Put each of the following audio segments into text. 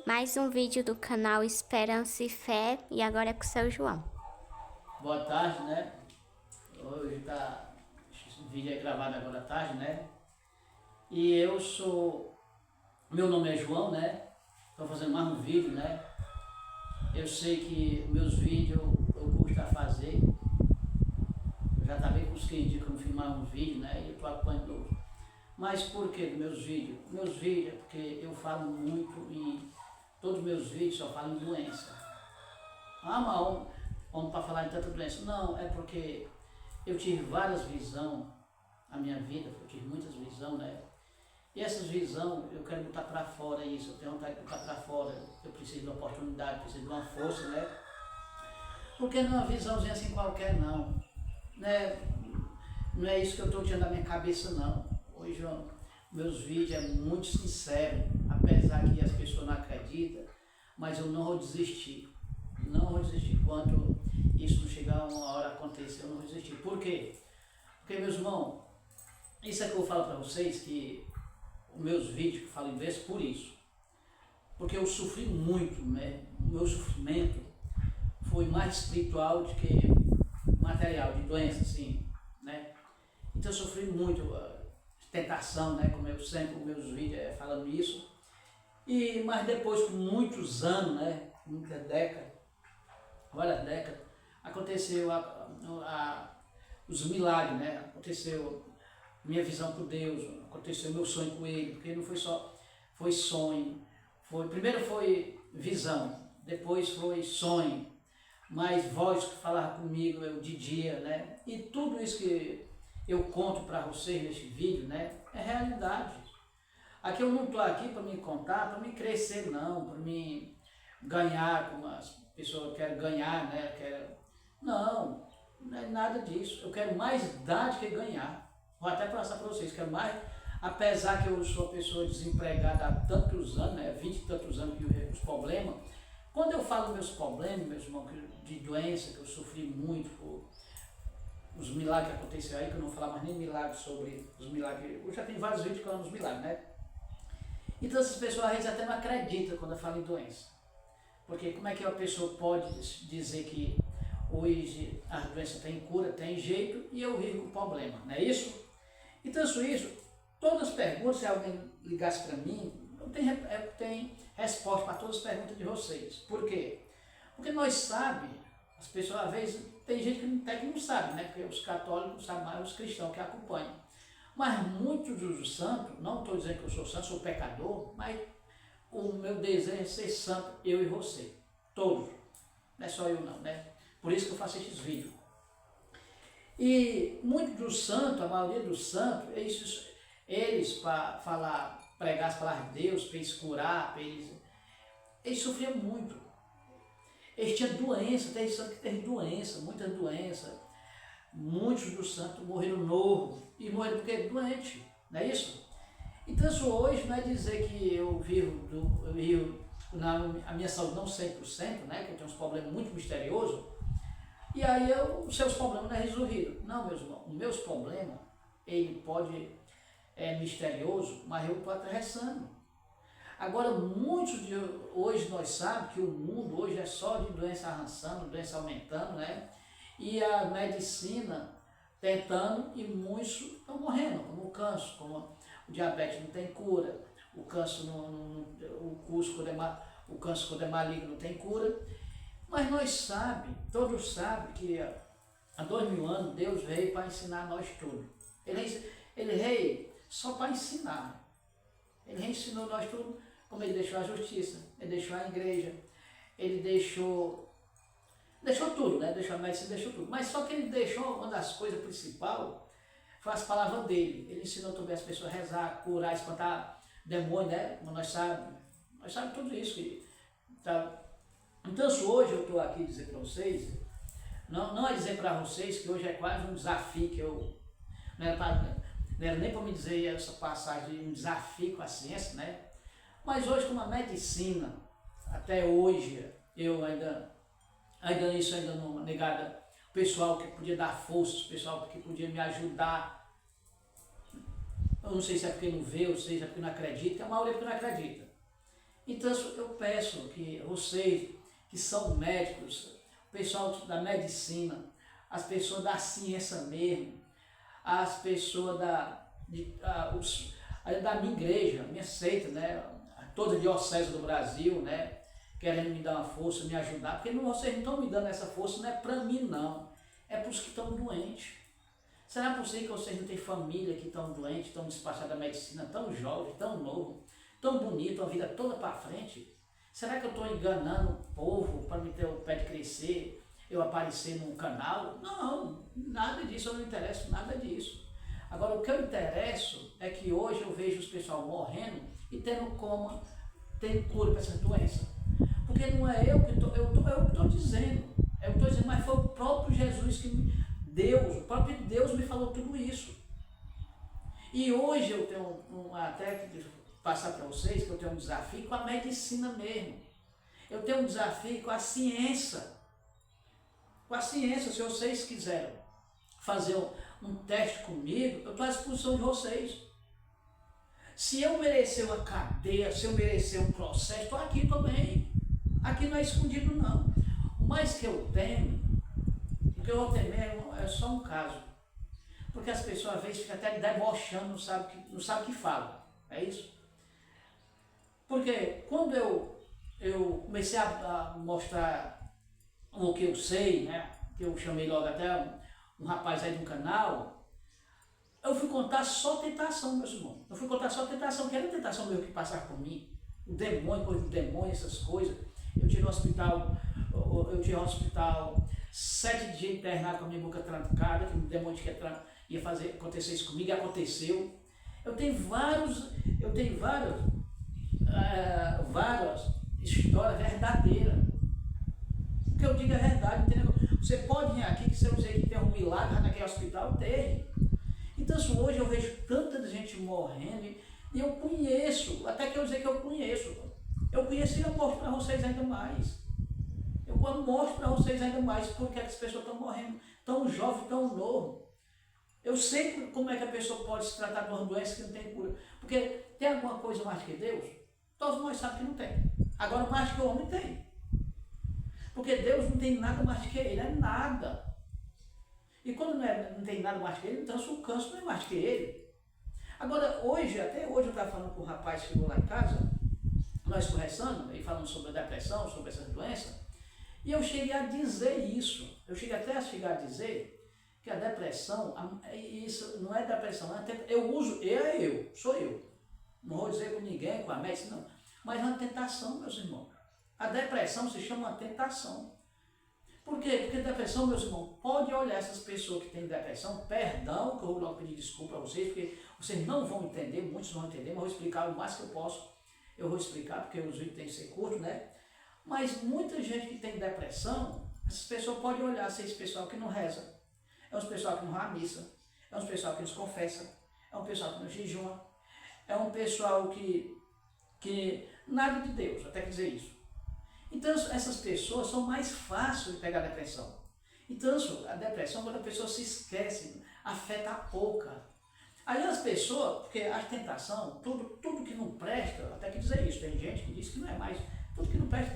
Mais um vídeo do canal Esperança e Fé, e agora é com o seu João. Boa tarde, né? Hoje esse vídeo é gravado agora à tarde, né? E meu nome é João, né? Estou fazendo mais um vídeo, né? Eu sei que meus vídeos eu gosto de fazer. Eu já tá bem com uns 15 dias que eu não filmar um vídeo, né? E eu estou acompanhando. Mas por que meus vídeos? Meus vídeos é porque eu falo muito e todos os meus vídeos só falam em doença. Ah, mas homem para falar em tanta doença. Não, é porque eu tive várias visões na minha vida, eu tive muitas visões, né? E essas visões eu quero botar para fora isso, eu tenho vontade de botar para fora, eu preciso de uma oportunidade, preciso de uma força, né? Porque não é uma visãozinha assim qualquer, não. Né? Não é isso que eu estou tirando da minha cabeça, não. Hoje, meus vídeos é muito sincero, apesar que as pessoas não acreditam, mas eu não vou desistir. Não vou desistir. Quando isso não chegar uma hora acontecer, eu não vou desistir. Por quê? Porque, meus irmãos, isso é que eu falo para vocês, que os meus vídeos que eu falo em vez por isso. Porque eu sofri muito, né? O meu sofrimento foi mais espiritual do que material, de doença, assim, né? Então eu sofri muito tentação, né? Como eu sempre, os meus vídeos falando isso. Mas depois, com muitos anos, né? Muitas décadas, várias décadas, aconteceu os milagres, né? Aconteceu minha visão com Deus, aconteceu meu sonho com Ele, porque não foi só, foi sonho, primeiro foi visão, depois foi sonho, mas voz que falava comigo de dia, né? E tudo isso que eu conto para vocês neste vídeo, né? É realidade. Aqui eu não estou aqui para me contar, para me crescer não, para me ganhar, como as pessoas querem ganhar, né? Não, não é nada disso. Eu quero mais dar do que ganhar. Vou até passar para vocês, quero mais, apesar que eu sou uma pessoa desempregada há tantos anos, né? 20 e tantos anos que eu vejo os problemas. Quando eu falo meus problemas, meus irmãos, de doença, que eu sofri muito por os milagres que aconteceram aí, que eu não vou falar mais nem milagres sobre os milagres. Eu já tenho vários vídeos falando dos milagres, né? Então essas pessoas às vezes até não acreditam quando eu falo em doença. Porque como é que uma pessoa pode dizer que hoje a doença tem cura, tem jeito, e eu vivo com problema, não é isso? Então isso, todas as perguntas, se alguém ligasse para mim, eu tenho resposta para todas as perguntas de vocês. Por quê? Porque nós sabemos, as pessoas às vezes, tem gente que até que não sabe, né? Porque os católicos sabem mais, os cristãos que acompanham. Mas muitos dos santos, não estou dizendo que eu sou santo, sou pecador, mas o meu desejo é ser santo, eu e você, todos. Não é só eu não, né? Por isso que eu faço esses vídeos. E muitos dos santos, a maioria dos santos, eles para pregar as palavras de Deus, para eles curar, eles sofriam muito. Eles tinham doença, tem santo que teve doença, muitas doenças. Muitos dos santos morreram novos e morreram porque doente, não é isso? Então isso hoje não é dizer que eu vivo a minha saúde não 100%, né? Que eu tenho uns problemas muito misteriosos, e aí os seus problemas não é resolvido. Não, meus irmãos, os meus problemas, ele pode, misterioso, mas eu estou atravessando. Agora, hoje nós sabemos que o mundo hoje é só de doença avançando, doença aumentando, né? E a medicina tentando, e muitos estão morrendo, como o câncer, como o diabetes não tem cura, o câncer, o câncer quando é maligno não tem cura. Mas nós sabemos, todos sabem que há 2000 anos Deus veio para ensinar nós tudo. Ele veio só para ensinar. Ele ensinou nós tudo, como ele deixou a justiça, ele deixou a igreja, ele deixou tudo, né? Deixou a medicina, deixou tudo. Mas só que ele deixou uma das coisas principais, foi as palavras dele. Ele ensinou também as pessoas a rezar, curar, espantar demônio, né? Como nós sabemos tudo isso. Tá? Então, hoje eu estou aqui dizer para vocês, não é dizer para vocês que hoje é quase um desafio que eu, não era nem para me dizer essa passagem de um desafio com a ciência, né? Mas hoje com a medicina, até hoje, eu ainda não negada, o pessoal que podia dar força, o pessoal que podia me ajudar, eu não sei se é porque não vê, ou seja, porque não acredita, a maioria porque não acredita. Então Então eu peço que vocês que são médicos, o pessoal da medicina, as pessoas da ciência mesmo, as pessoas da minha igreja, minha seita, né? Toda a diocese do Brasil, né? Querendo me dar uma força, me ajudar, porque vocês não estão me dando essa força, não é para mim não, é para os que estão doentes. Será possível que vocês não têm família que estão doentes, estão despachados da medicina, tão jovem, tão novo, tão bonito, a vida toda para frente? Será que eu estou enganando o povo para me ter o pé de crescer, eu aparecer num canal? Não, nada disso, eu não interesso nada disso. Agora, o que eu interesso é que hoje eu vejo os pessoal morrendo e tendo coma, tendo cura para essa doença. Porque não é eu que estou dizendo, mas foi o próprio Jesus que o próprio Deus me falou tudo isso. E hoje eu tenho até que passar para vocês que eu tenho um desafio com a medicina mesmo. Eu tenho um desafio com a ciência. Com a ciência, se vocês quiserem fazer um teste comigo, eu estou à disposição de vocês. Se eu merecer uma cadeia, se eu merecer um processo, estou aqui também. Aqui não é escondido não. O mais que eu temo, o que eu vou temer é só um caso. Porque as pessoas às vezes ficam até debochando, não sabem o que falam. É isso? Porque quando eu comecei a mostrar o que eu sei, né? Que eu chamei logo até um rapaz aí do canal, eu fui contar só tentação, meus irmãos. Eu fui contar só tentação, que era tentação mesmo que passava por mim. O demônio, coisa do demônio, essas coisas. Eu tive no hospital 7 dias internado com a minha boca trancada, que o demônio ia fazer acontecer isso comigo, e aconteceu. Eu tenho várias histórias verdadeiras. O que eu digo é verdade, entendeu? Você pode vir aqui, que você dizer que tem um milagre naquele hospital, tem. Então hoje eu vejo tanta gente morrendo, e eu conheço, até que eu dizer que eu conheço. Eu conheci e eu mostro para vocês ainda mais. Eu mostro para vocês ainda mais porque as pessoas estão morrendo, tão jovem, tão novo. Eu sei como é que a pessoa pode se tratar de uma doença que não tem cura. Porque tem alguma coisa mais que Deus? Todos nós sabemos que não tem. Agora, mais que o homem tem. Porque Deus não tem nada mais que ele, é nada. E quando não tem nada mais que ele, então o câncer não é mais que ele. Agora, até hoje eu estava falando com o rapaz que chegou lá em casa, nós conversando, e falando sobre a depressão, sobre essas doenças, e eu cheguei a dizer isso. Eu cheguei até a dizer que a depressão, isso não é depressão, sou eu. Não vou dizer com ninguém, com a médica, não. Mas é uma tentação, meus irmãos. A depressão se chama uma tentação. Por quê? Porque depressão, meus irmãos, pode olhar essas pessoas que têm depressão, perdão, que eu vou logo pedir desculpa a vocês, porque vocês não vão entender, muitos não vão entender, mas eu vou explicar o mais que eu posso. Eu vou explicar, porque os vídeos têm que ser curtos, né? Mas muita gente que tem depressão, essas pessoas podem olhar esse pessoal que não reza, é um pessoal que não vai à missa, é um pessoal que não se confessa, é um pessoal que não jejuma, é um pessoal que nada de Deus, até que dizer isso. Então essas pessoas são mais fáceis de pegar a depressão. Então a depressão, quando a pessoa se esquece, afeta a pouca. Aí as pessoas, porque a tentação, tudo que não presta, até que dizer isso, tem gente que diz que não é mais, tudo que não presta,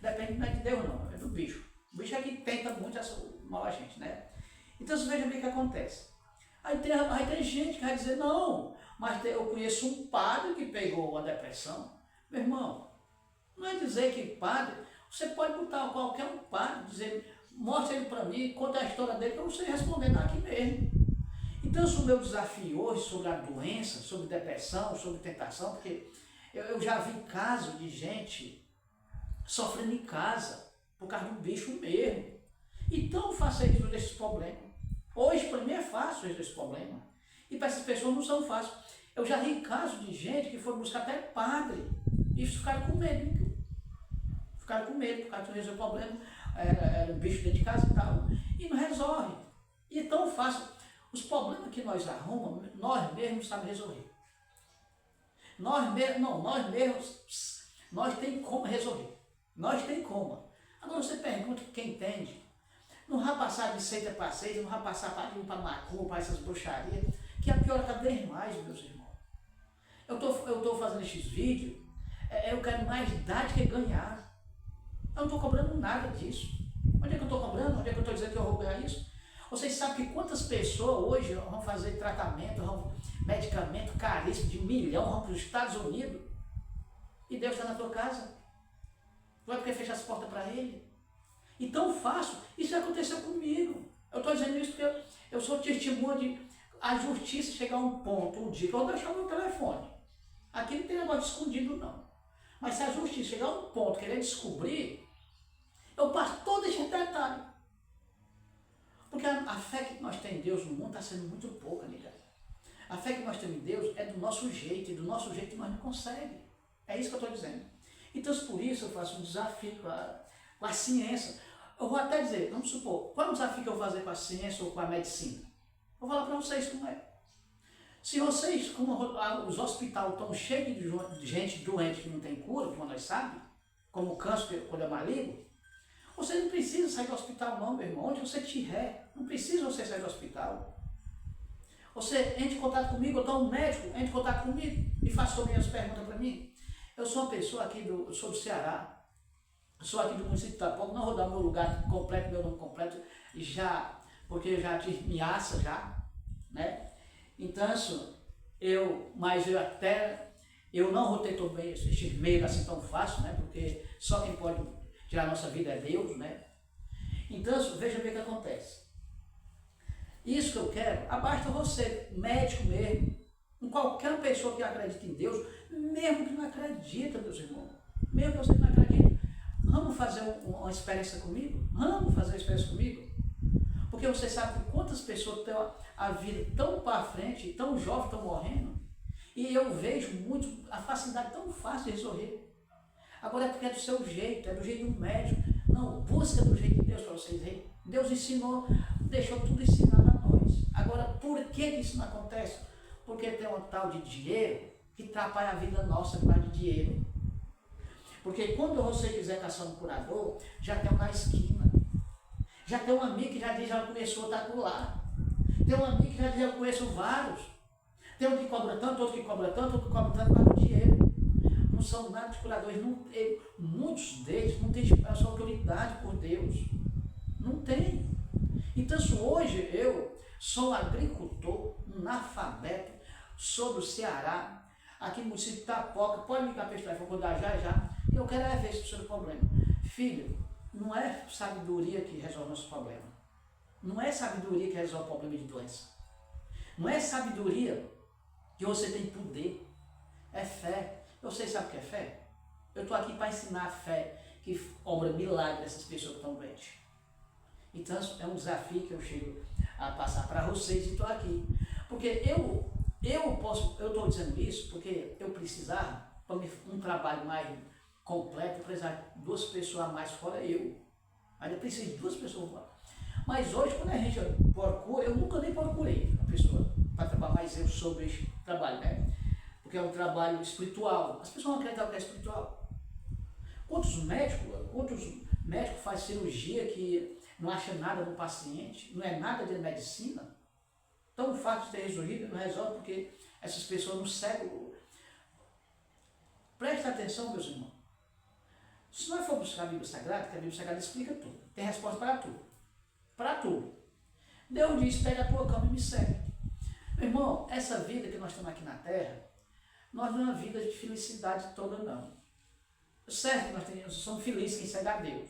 depende não é de Deus não, é do bicho. O bicho é que tenta muito mal a gente, né? Então você veja bem o que acontece. Aí tem gente que vai dizer, não, mas eu conheço um padre que pegou a depressão. Meu irmão, não é dizer que padre, você pode botar qualquer um padre, dizer, mostra ele para mim, conta a história dele, para você responder aqui mesmo. Então, o meu desafio hoje sobre a doença, sobre depressão, sobre tentação, porque eu já vi casos de gente sofrendo em casa, por causa do bicho mesmo. Então, faça isso desses problemas. Hoje, para mim, é fácil resolver esse problema. E para essas pessoas não são fáceis. Eu já vi casos de gente que foi buscar até padre e ficaram com medo. Ficaram com medo por causa de resolver o problema. Era um bicho dentro de casa e tal. E não resolve. E é tão fácil. Os problemas que nós arrumamos, nós mesmos sabemos resolver. Nós temos como resolver. Nós temos como. Agora você pergunta quem entende. Não vai passar de seita para seita, não vai passar para macumba, para essas bruxarias, que é pior cada vez mais, meus irmãos. Eu estou fazendo esses vídeos eu quero mais dar do que ganhar. Eu não estou cobrando nada disso. Onde é que eu estou cobrando? Onde é que eu estou dizendo que eu vou ganhar isso? Vocês sabem que quantas pessoas hoje vão fazer tratamento, medicamento caríssimo de 1 milhão, vão para os Estados Unidos, e Deus está na tua casa? Não é porque fecha as portas para Ele? E tão fácil, isso aconteceu comigo. Eu estou dizendo isso porque eu sou testemunho de a justiça chegar a um ponto, um dia, que eu vou deixar meu telefone. Aqui não tem negócio escondido, não. Mas se a justiça chegar a um ponto, querer descobrir, eu passo todo esse detalhe. Porque a fé que nós temos em Deus no mundo está sendo muito pouca, amiga. A fé que nós temos em Deus é do nosso jeito, e do nosso jeito nós não conseguimos. É isso que eu estou dizendo. Então, por isso eu faço um desafio com a ciência. Eu vou até dizer, vamos supor, qual é o desafio que eu vou fazer com a ciência ou com a medicina? Vou falar para vocês como é. Se vocês, como os hospitais estão cheios de gente doente que não tem cura, como nós sabemos, como o câncer quando é maligno, você não precisa sair do hospital não, meu irmão. Onde você estiver, não precisa você sair do hospital. Você entra em contato comigo, eu dou um médico, entra em contato comigo e faz também as perguntas para mim. Eu sou uma pessoa aqui eu sou do Ceará, sou aqui do município de Itapoca, não vou dar o meu lugar completo, meu nome completo, porque eu já tive ameaça já, né? Então, eu não vou ter também esse medo assim tão fácil, né? Porque só quem pode tirar a nossa vida é Deus, né? Então, veja bem o que acontece. Isso que eu quero, abasta você, médico mesmo, com qualquer pessoa que acredita em Deus, mesmo que não acredita, meus irmãos, mesmo que você não acredita, vamos fazer uma experiência comigo? Vamos fazer uma experiência comigo? Porque você sabe que quantas pessoas têm a vida tão para frente, tão jovens, estão morrendo, e eu vejo muito a facilidade tão fácil de resolver. Agora é porque é do seu jeito, é do jeito do médico. Não, busca do jeito de Deus para vocês verem. Deus ensinou, deixou tudo ensinado a nós. Agora, por que isso não acontece? Porque tem um tal de dinheiro que atrapalha a vida nossa por causa de dinheiro. Porque quando você quiser caçar um curador, já tem um na esquina. Já tem um amigo que já diz, já começou a estar por lá. Tem um amigo que já diz, eu conheço vários. Tem um que cobra tanto, outro que cobra tanto, outro que cobra tanto, por causa do dinheiro. Não são nada de curadores, muitos deles não têm essa autoridade por Deus. Não tem. Então, hoje eu sou agricultor, um analfabeto, sou do Ceará, aqui no município de Itapoca, pode me caprichar, vou dar já, eu quero é ver esse seu problema. Filho, não é sabedoria que resolve nosso problema. Não é sabedoria que resolve o problema de doença. Não é sabedoria que você tem poder. É fé. Vocês sabem o que é fé? Eu estou aqui para ensinar a fé que obra milagre dessas pessoas que estão doentes. Então é um desafio que eu chego a passar para vocês e estou aqui. Porque eu estou dizendo isso porque eu precisava, para um trabalho mais completo, eu precisava de 2 pessoas a mais fora eu. Aí eu preciso de 2 pessoas fora. Mas hoje, quando a gente procura, eu nunca nem procurei uma pessoa para trabalhar mais eu sobre esse trabalho, né? Porque é um trabalho espiritual. As pessoas não acreditam que é espiritual. Outros médicos fazem cirurgia que não acha nada no paciente, não é nada de medicina. Tão fácil de ter resolvido, não resolve porque essas pessoas não seguem. Presta atenção, meus irmãos. Se nós for buscar a Bíblia Sagrada, que a Bíblia Sagrada explica tudo, tem resposta para tudo. Para tudo. Deus diz, pega a tua cama e me segue. Meu irmão, essa vida que nós temos aqui na Terra, nós não é uma vida de felicidade toda, não. Certo, nós somos felizes quem segue a Deus.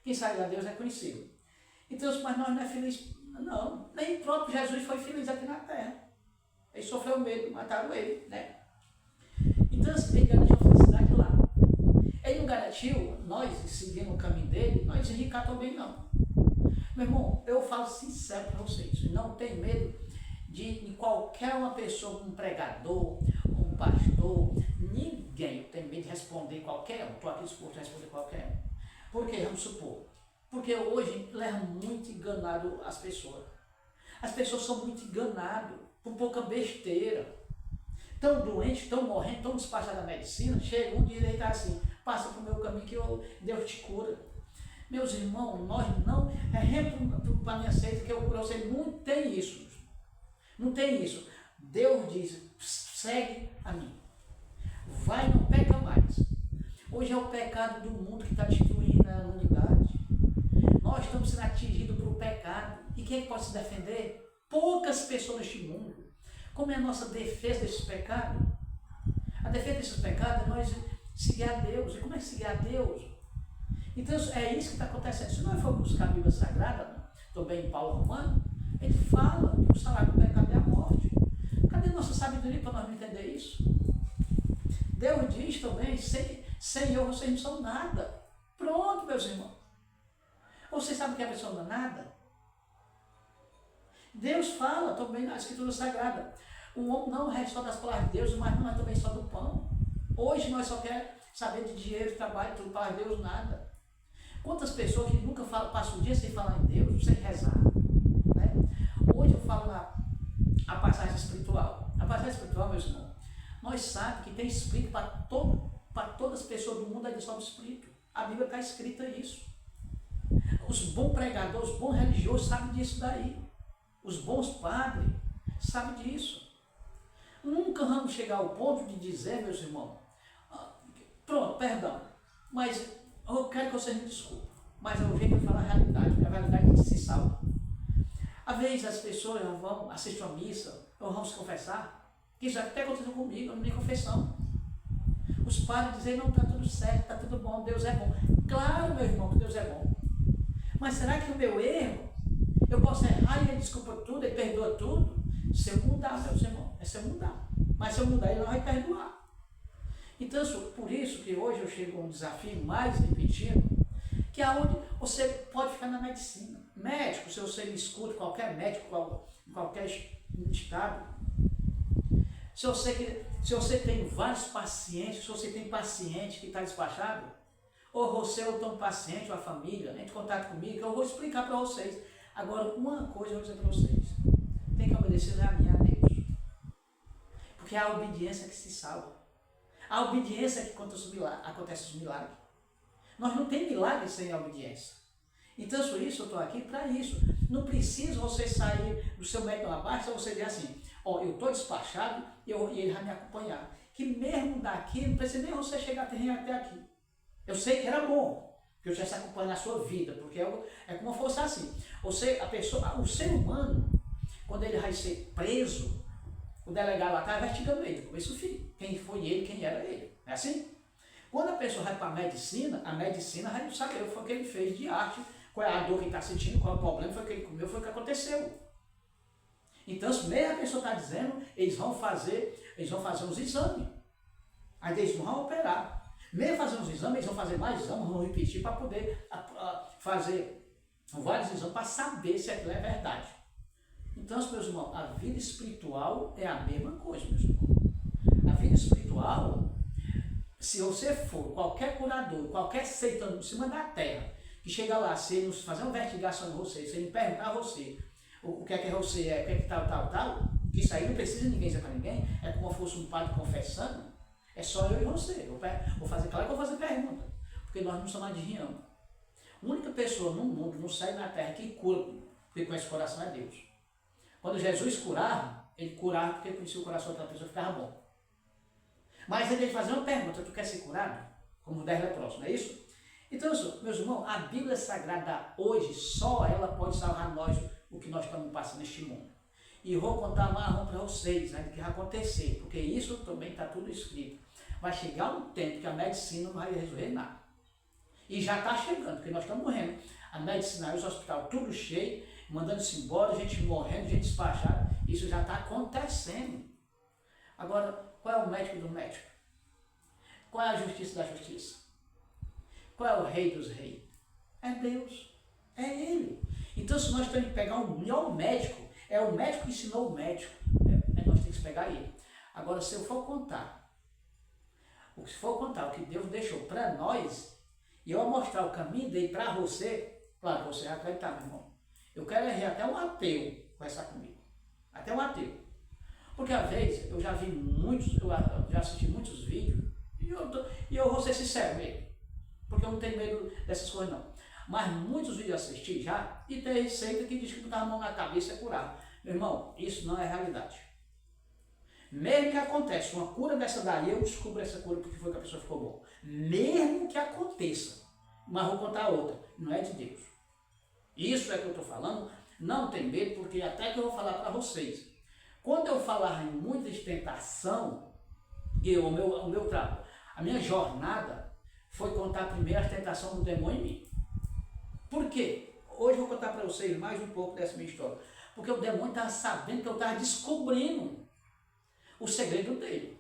Quem segue a Deus é conhecido. Então, mas nós não é feliz, não. Nem o próprio Jesus foi feliz aqui na Terra. Ele sofreu medo, mataram ele, né? Então, ele garantiu a felicidade lá. Ele não garantiu, nós, seguindo o caminho dele, nós enricar também, não. Meu irmão, eu falo sincero para vocês, não tenho medo de qualquer uma pessoa, um pregador, um pastor, ninguém tem medo de responder qualquer um. Estou aqui disposto a responder qualquer um. Por quê? Vamos supor. Porque hoje leva muito enganado as pessoas. As pessoas são muito enganadas por pouca besteira. Tão doentes, estão morrendo, estão despachados da medicina, chega um dia e está assim, passa para o meu caminho que Deus te cura. Meus irmãos, nós não, para a minha seita que eu sei, não tem isso. Não tem isso. Deus diz, segue a mim. Vai, não peca mais. Hoje é o pecado do mundo que está destruindo a humanidade. Nós estamos sendo atingidos por pecado. E quem é que pode se defender? Poucas pessoas neste mundo. Como é a nossa defesa desse pecado? A defesa desses pecados é nós seguir a Deus. E como é seguir a Deus? Então é isso que está acontecendo. Se nós for buscar a Bíblia Sagrada, também em Paulo Romano, ele fala que o salário do pecado é a morte. Cadê nossa sabedoria para nós não entender isso? Deus diz também, sem eu vocês não são nada. Pronto, meus irmãos. Vocês sabem o que é a pessoa não é nada? Deus fala também na Escritura Sagrada. O homem não é só das palavras de Deus, mas não é também só do pão. Hoje nós só queremos saber de dinheiro, de trabalho, tudo para Deus, nada. Quantas pessoas que nunca passam o dia sem falar em Deus, sem rezar? Né? Hoje eu falo a passagem espiritual. A passagem espiritual, meus irmãos, nós sabemos que tem espírito para todas as pessoas do mundo, é só o espírito. A Bíblia está escrita isso. Os bons pregadores, os bons religiosos sabem disso daí. Os bons padres sabem disso. Nunca vamos chegar ao ponto de dizer, meus irmãos, pronto, perdão, mas eu quero que vocês me desculpem, mas eu venho falar a realidade, porque a realidade é que se salva. Às vezes as pessoas vão assistir uma missa, ou vão se confessar, que isso até aconteceu comigo, na minha confissão. Os padres dizem, não, está tudo certo, está tudo bom, Deus é bom. Claro, meu irmão, que Deus é bom. Mas será que o meu erro, eu posso errar e ele desculpa tudo, ele perdoa tudo? Se eu mudar, meus irmãos, é se eu mudar. Mas se eu mudar, ele não vai perdoar. Então, por isso que hoje eu chego a um desafio mais repetindo, que é onde você pode ficar na medicina. Médico, se você me escuta, qualquer médico, em qualquer estado, se você tem vários pacientes, se você tem paciente que está despachado, ou você ou tem um paciente, ou a família, entre em contato comigo, eu vou explicar para vocês. Agora, uma coisa eu vou dizer para vocês, tem que obedecer a mim, a Deus. Porque é a obediência que se salva. A obediência é que acontece os milagres. Nós não temos milagre sem a obediência. Então, por isso eu estou aqui para isso. Não precisa você sair do seu médico abaixo, você dizer assim, ó, eu estou despachado e ele vai me acompanhar. Que mesmo daqui, não precisa nem você chegar até aqui. Eu sei que era bom, que eu já estivesse acompanhando a sua vida, porque é como se fosse assim. O ser humano, quando ele vai ser preso, o delegado lá está investigando ele, do começo ao fim. Quem foi ele, quem era ele. É assim? Quando a pessoa vai para a medicina vai saber o que ele fez de arte, qual é a dor que está sentindo, qual é o problema, foi o que ele comeu, foi o que aconteceu. Então, se mesmo a pessoa está dizendo, eles vão fazer uns exames. Aí eles vão operar. Mesmo fazendo os exames, eles vão fazer mais exames, vão repetir para poder fazer vários exames para saber se aquilo é verdade. Então, meus irmãos, a vida espiritual é a mesma coisa, meus irmãos. A vida espiritual, se você for qualquer curador, qualquer seitano em cima da terra, que chega lá, se ele fazer uma investigação em você, se ele perguntar a você o que é que você é, o que é que tal, que isso aí não precisa ninguém dizer para ninguém, é como se fosse um padre confessando, é só eu e você. Eu vou fazer, claro que eu vou fazer pergunta, porque nós não somos adivinhando. A única pessoa no mundo, no céu e na terra, que cura, porque conhece o coração, é Deus. Quando Jesus curava, ele curava porque conhecia o coração da pessoa, ficava bom. Mas ele fazia uma pergunta, tu quer ser curado? Como os 10 leprosos, não é isso? Então, meus irmãos, a Bíblia Sagrada hoje, só ela pode salvar nós, o que nós estamos passando neste mundo. E eu vou contar mais para vocês, né, do que vai acontecer, porque isso também está tudo escrito. Vai chegar um tempo que a medicina não vai resolver nada. E já está chegando, porque nós estamos morrendo. A medicina, os hospitais tudo cheio, mandando-se embora, gente morrendo, gente despachada. Isso já está acontecendo. Agora, qual é o médico do médico? Qual é a justiça da justiça? Qual é o rei dos reis? É Deus. É Ele. Então, se nós temos que pegar o melhor médico, é o médico que ensinou o médico. Nós temos que pegar ele. Agora, se eu for contar, o que Deus deixou para nós, e eu mostrar o caminho dele para você, claro que você vai acreditar, meu irmão. Eu quero ver até um ateu conversar comigo. Até um ateu. Porque às vezes eu já vi eu já assisti muitos vídeos, e eu vou ser sincero mesmo, porque eu não tenho medo dessas coisas não. Mas muitos vídeos eu assisti já, e tem receita que diz que botar a mão na cabeça é curar. Meu irmão, isso não é realidade. Mesmo que aconteça uma cura dessa daí, eu descubro essa cura porque foi que a pessoa ficou boa. Mesmo que aconteça, mas vou contar outra, não é de Deus. Isso é que eu estou falando, não tem medo, porque até que eu vou falar para vocês. Quando eu falar em muita tentação, a minha jornada foi contar primeiro a tentação do demônio em mim. Por quê? Hoje eu vou contar para vocês mais um pouco dessa minha história. Porque o demônio estava sabendo que eu estava descobrindo o segredo dele.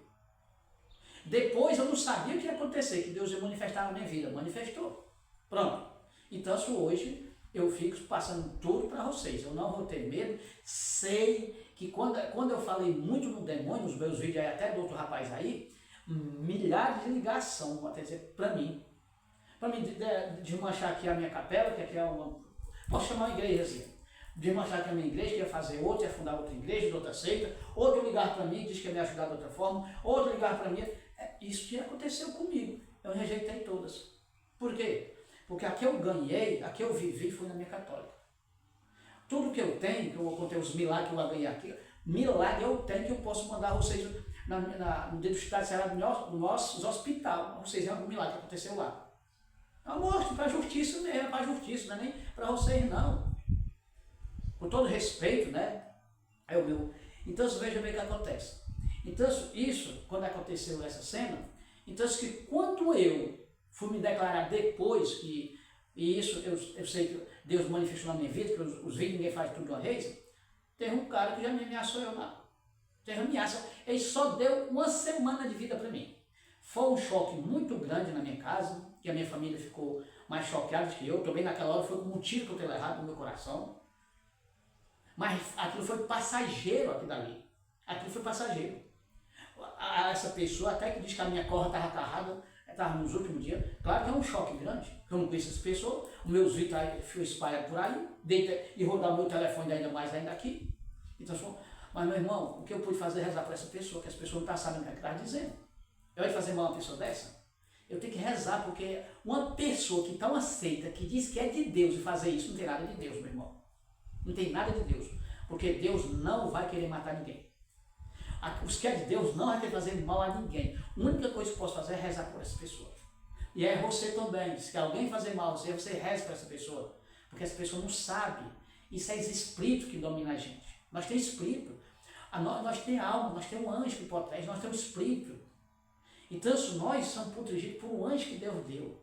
Depois eu não sabia o que ia acontecer, que Deus ia manifestar na minha vida. Manifestou. Pronto. Então hoje eu fico passando tudo para vocês. Eu não vou ter medo. Sei que quando eu falei muito no demônio, nos meus vídeos aí, até do outro rapaz aí, milhares de ligações, vou até dizer, para mim. Para mim desmanchar aqui a minha capela, que aqui é uma... Posso chamar uma igreja assim. Desmanchar aqui a minha igreja, que ia fazer outra, ia fundar outra igreja, de outra seita. Outro ligar para mim, diz que ia me ajudar de outra forma. Outro ligar para mim. Isso que aconteceu comigo. Eu rejeitei todas. Por quê? Porque a que eu ganhei, a que eu vivi, foi na minha católica. Tudo que eu tenho, que eu contei os milagres que eu ganhei aqui, milagre eu tenho que eu posso mandar vocês no dia do estado de Ceará, no nosso hospital. Vocês veem algum milagre que aconteceu lá. É uma morte para a justiça mesmo, para a justiça, não é nem para vocês não. Com todo respeito, né? É o meu. Então veja bem o que acontece. Então isso, quando aconteceu essa cena, então que quando eu fui me declarar depois que, e isso eu sei que Deus manifestou na minha vida, que os vídeos ninguém faz tudo de uma vez, teve um cara que já me ameaçou eu lá. Teve ameaça. Ele só deu uma semana de vida para mim. Foi um choque muito grande na minha casa, que a minha família ficou mais choqueada que eu. Também naquela hora foi como um tiro que eu tenho errado no meu coração. Mas aquilo foi passageiro aqui dali. Aquilo foi passageiro. Essa pessoa até que diz que a minha corda estava agarrada, estava nos últimos dias. Claro que é um choque grande. Eu não conheço essa pessoa. Os meus vídeos foi espalhado por aí. E rodar o meu telefone ainda mais ainda aqui. Então, mas meu irmão, o que eu pude fazer é rezar para essa pessoa, que essa pessoa não está sabendo o que está dizendo. Eu ia fazer mal a uma pessoa dessa? Eu tenho que rezar, porque uma pessoa que está uma seita, que diz que é de Deus e fazer isso, não tem nada de Deus, meu irmão. Não tem nada de Deus. Porque Deus não vai querer matar ninguém. Os que é de Deus não vai querer fazer mal a ninguém. A única coisa que eu posso fazer é rezar por essa pessoa. E é você também. Se alguém fazer mal a você, você reza para essa pessoa. Porque essa pessoa não sabe. Isso é esse espírito que domina a gente. Nós temos espírito. Nós temos alma, nós temos um anjo que protege, nós temos espírito. Então nós somos protegidos por um anjo que Deus deu.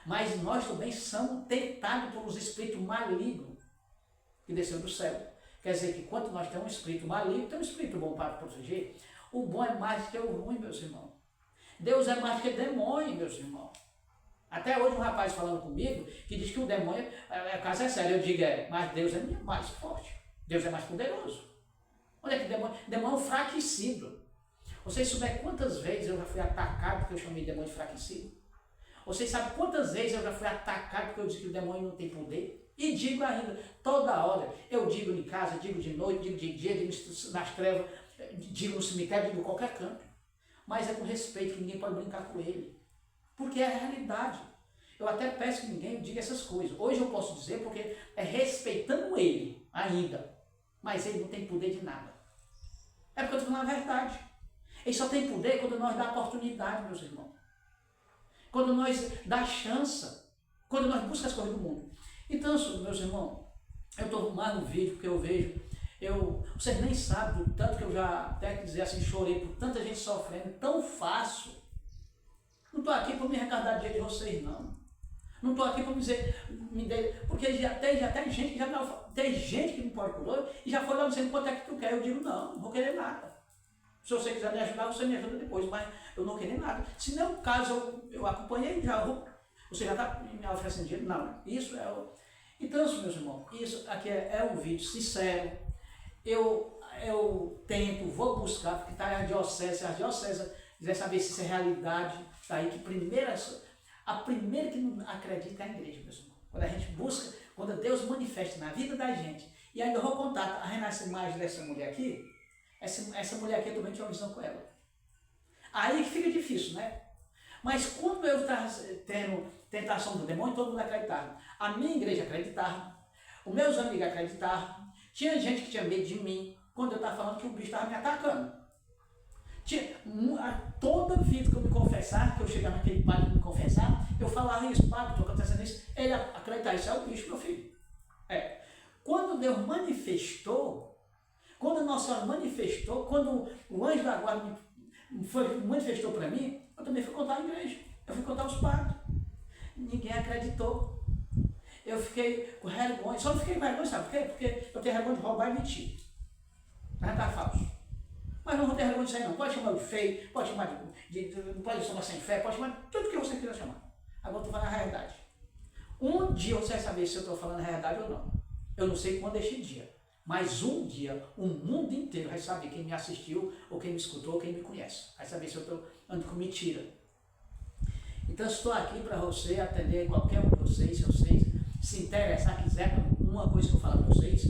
Mas nós também somos tentados pelos espíritos malignos que desceu do céu. Quer dizer que quando nós temos um espírito maligno, temos um espírito bom para proteger. O bom é mais do que o ruim, meus irmãos. Deus é mais do que demônio, meus irmãos. Até hoje um rapaz falando comigo, que diz que o demônio, a casa é séria. Eu digo, mas Deus é mais forte. Deus é mais poderoso. Olha que demônio é um enfraquecido. Vocês souberem quantas vezes eu já fui atacado porque eu chamei de demônio enfraquecido? Vocês sabem quantas vezes eu já fui atacado porque eu disse que o demônio não tem poder? E digo ainda, toda hora, eu digo em casa, digo de noite, digo de dia, digo nas trevas, digo no cemitério, digo em qualquer canto. Mas é com respeito, que ninguém pode brincar com ele. Porque é a realidade. Eu até peço que ninguém diga essas coisas. Hoje eu posso dizer porque é respeitando ele ainda. Mas ele não tem poder de nada. É porque eu estou falando a verdade. Ele só tem poder quando nós dá oportunidade, meus irmãos. Quando nós dá chance. Quando nós buscamos as coisas do mundo. Então, meus irmãos, eu estou mais no vídeo porque eu vejo, vocês nem sabem do tanto que eu já, até que dizer assim, chorei por tanta gente sofrendo, tão fácil. Não estou aqui para me recordar do dia de vocês, não. Não estou aqui para me dizer, porque já tem gente que já tem gente que me procurou e já foi lá dizendo quanto é que tu quer. Eu digo, não vou querer nada. Se você quiser me ajudar, você me ajuda depois, mas eu não querer nada. Se não é o caso, eu acompanhei, você já está me oferecendo dinheiro? Não, isso é o... Então, meus irmãos, isso aqui é um vídeo sincero. Eu tento, vou buscar, porque está a diocese quiser saber se isso é realidade, está aí que a primeira que não acredita é a igreja, meus irmãos. Quando a gente busca, quando Deus manifesta na vida da gente, e ainda vou contar a renascer imagem dessa mulher aqui, essa mulher aqui eu também tinha uma visão com ela. Aí que fica difícil, né? Mas quando eu estava tendo tentação do demônio, todo mundo acreditava. A minha igreja acreditava, os meus amigos acreditavam, tinha gente que tinha medo de mim, quando eu estava falando que o bicho estava me atacando. Toda vida que eu me confessar, que eu chegava naquele padre me confessar, eu falava isso, padre, estou acontecendo isso, ele acreditar, isso é o bicho, meu filho. Quando Deus manifestou, quando a Nossa Senhora manifestou, quando o anjo da guarda manifestou para mim, eu também fui contar à igreja, eu fui contar aos padres. Ninguém acreditou. Eu fiquei com vergonha, só não fiquei com vergonha, sabe por quê? Porque eu tenho vergonha de roubar e mentir. Mas está falso. Mas não vou ter vergonha disso aí não. Pode chamar de feio, pode chamar pode chamar sem fé, pode chamar de tudo que você quiser chamar. Agora eu estou falando a realidade. Um dia você vai saber se eu estou falando a realidade ou não. Eu não sei quando é esse dia. Mas um dia o mundo inteiro vai saber quem me assistiu, ou quem me escutou, ou quem me conhece. Vai saber se eu estou andando com mentira. Então estou aqui para você atender qualquer um de vocês, se vocês se interessar, quiser, uma coisa que eu falo para vocês,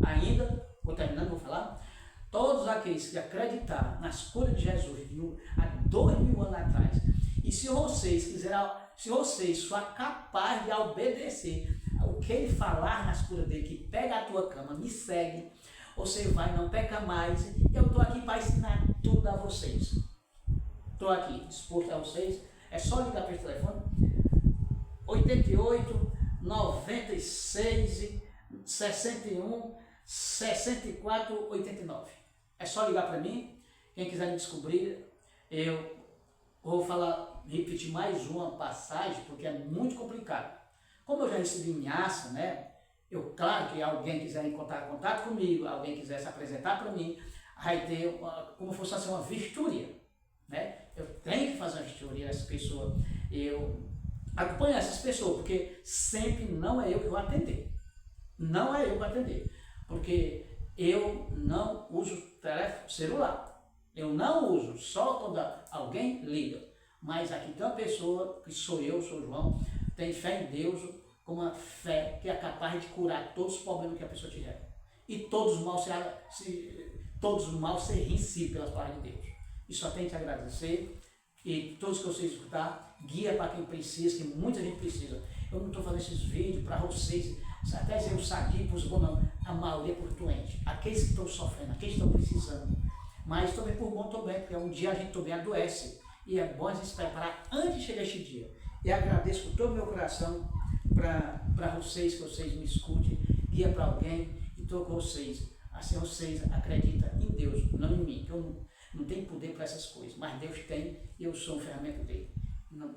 ainda, vou terminando, vou falar, todos aqueles que acreditaram nas curas de Jesus há 2000 anos atrás, e se vocês quiserem, se vocês forem capazes de obedecer o que ele falar nas curas dele, que pega a tua cama, me segue, você vai, não peca mais, eu estou aqui para ensinar tudo a vocês. Estou aqui disposto a vocês, é só ligar para esse telefone, 88 96 61 64 89. É só ligar para mim. Quem quiser me descobrir, eu vou repetir mais uma passagem, porque é muito complicado. Como eu já recebi ameaça, né? Claro que alguém quiser encontrar contato comigo, alguém quiser se apresentar para mim, vai ter como fosse assim, uma vistoria, né? Eu tenho que fazer uma vistoria dessa pessoa. Eu acompanho essas pessoas, porque sempre não é eu que vou atender. Não é eu que vou atender. Porque eu não uso telefone celular. Eu não uso, só quando alguém liga. Mas aqui tem uma pessoa, que sou eu, sou João, tem fé em Deus, com uma fé que é capaz de curar todos os problemas que a pessoa tiver. E todos os males serem em si pelas palavras de Deus. E só tenho que agradecer. E todos que vocês escutar, guia para quem precisa, que muita gente precisa. Eu não estou fazendo esses vídeos para vocês, até dizer o sadio para os bons, não. A maioria por doente, aqueles que estão sofrendo, aqueles que estão precisando. Mas também por bom também, porque um dia a gente também adoece. E é bom a gente se preparar antes de chegar este dia. E agradeço com todo o meu coração para vocês, que vocês me escutem, guia para alguém e estou com vocês. Assim vocês acreditam em Deus, não em mim, que eu não tenho poder para essas coisas, mas Deus tem e eu sou uma ferramenta dele. Não,